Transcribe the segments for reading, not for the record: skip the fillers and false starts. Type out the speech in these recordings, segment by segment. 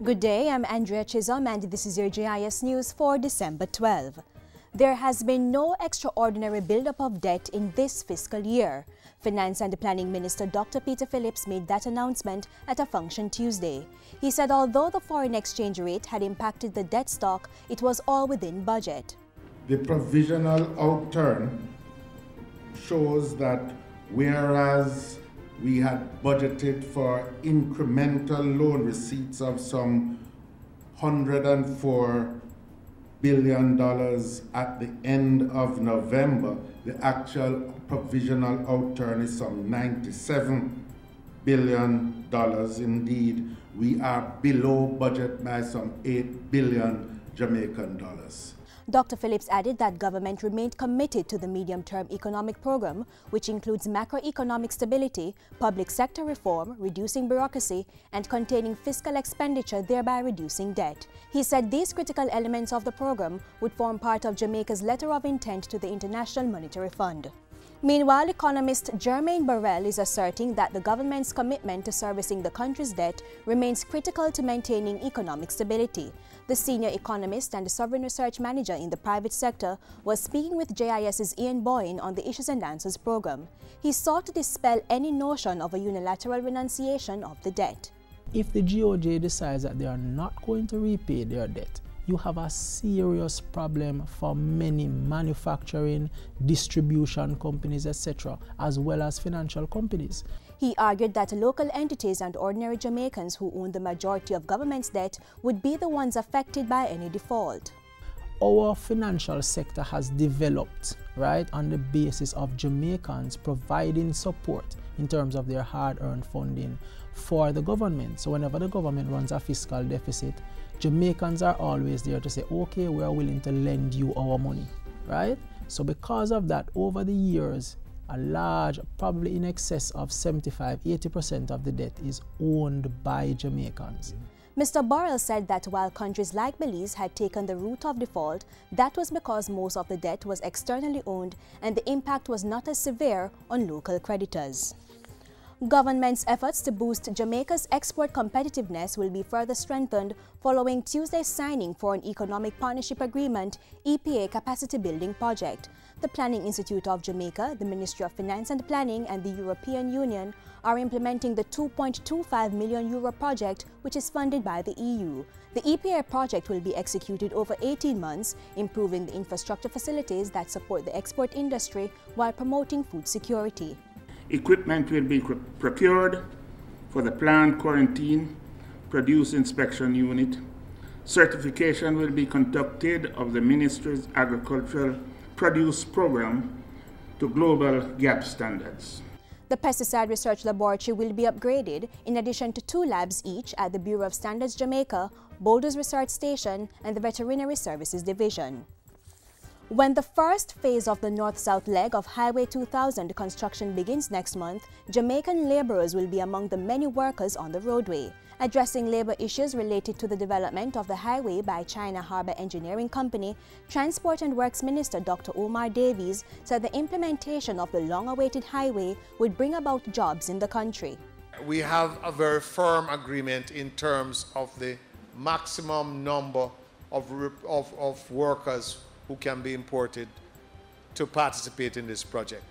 Good day, I'm Andrea Chisholm and this is your Jis News for December 12. There has been no extraordinary buildup of debt in this fiscal year. Finance and Planning Minister Dr. Peter Phillips made that announcement at a function Tuesday. He said although the foreign exchange rate had impacted the debt stock, it was all within budget. The provisional outturn shows that whereas we had budgeted for incremental loan receipts of some $104 billion at the end of November, the actual provisional outturn is some $97 billion. Indeed, we are below budget by some 8 billion Jamaican dollars. Dr. Phillips added that government remained committed to the medium-term economic program, which includes macroeconomic stability, public sector reform, reducing bureaucracy, and containing fiscal expenditure, thereby reducing debt. He said these critical elements of the program would form part of Jamaica's letter of intent to the International Monetary Fund. Meanwhile, economist Jermaine Burrell is asserting that the government's commitment to servicing the country's debt remains critical to maintaining economic stability. The senior economist and sovereign research manager in the private sector was speaking with JIS's Ian Boyne on the Issues and Answers program. He sought to dispel any notion of a unilateral renunciation of the debt. If the GOJ decides that they are not going to repay their debt, you have a serious problem for many manufacturing, distribution companies, etc., as well as financial companies. He argued that local entities and ordinary Jamaicans who own the majority of government's debt would be the ones affected by any default. Our financial sector has developed, right, on the basis of Jamaicans providing support in terms of their hard-earned funding for the government. So whenever the government runs a fiscal deficit, Jamaicans are always there to say, okay, we are willing to lend you our money, right? So because of that, over the years, a large, probably in excess of 75–80% of the debt is owned by Jamaicans. Mr. Burrell said that while countries like Belize had taken the route of default, that was because most of the debt was externally owned and the impact was not as severe on local creditors. Government's efforts to boost Jamaica's export competitiveness will be further strengthened following Tuesday's signing for an Economic Partnership Agreement (EPA) capacity building project. The Planning Institute of Jamaica, the Ministry of Finance and Planning, and the European Union are implementing the €2.25 million project, which is funded by the EU. The EPA project will be executed over 18 months, improving the infrastructure facilities that support the export industry while promoting food security. Equipment will be procured for the plant quarantine produce inspection unit. Certification will be conducted of the Ministry's agricultural produce program to global GAP standards. The Pesticide Research Laboratory will be upgraded in addition to 2 labs each at the Bureau of Standards Jamaica, Boulders Research Station, and the Veterinary Services Division. When the first phase of the north-south leg of Highway 2000 construction begins next month, Jamaican laborers will be among the many workers on the roadway. Addressing labor issues related to the development of the highway by China Harbour Engineering Company, Transport and Works Minister Dr. Omar Davies said the implementation of the long-awaited highway would bring about jobs in the country. We have a very firm agreement in terms of the maximum number of workers who can be imported to participate in this project.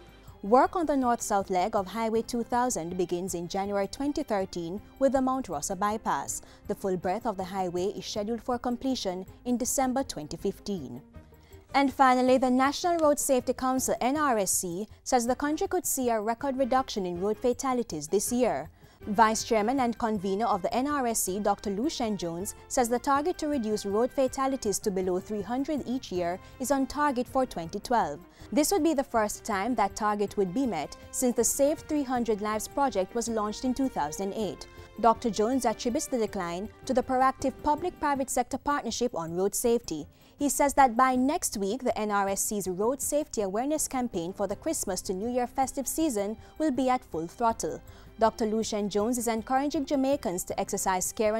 Work on the north-south leg of Highway 2000 begins in January 2013 with the Mount Rosa bypass. The full breadth of the highway is scheduled for completion in December 2015. And finally, the National Road Safety Council (NRSC) says the country could see a record reduction in road fatalities this year. Vice Chairman and Convener of the NRSC, Dr. Lucien Jones, says the target to reduce road fatalities to below 300 each year is on target for 2012. This would be the first time that target would be met since the Save 300 Lives project was launched in 2008. Dr. Jones attributes the decline to the proactive public-private sector partnership on road safety. He says that by next week, the NRSC's road safety awareness campaign for the Christmas to New Year festive season will be at full throttle. Dr. Lucien Jones is encouraging Jamaicans to exercise care and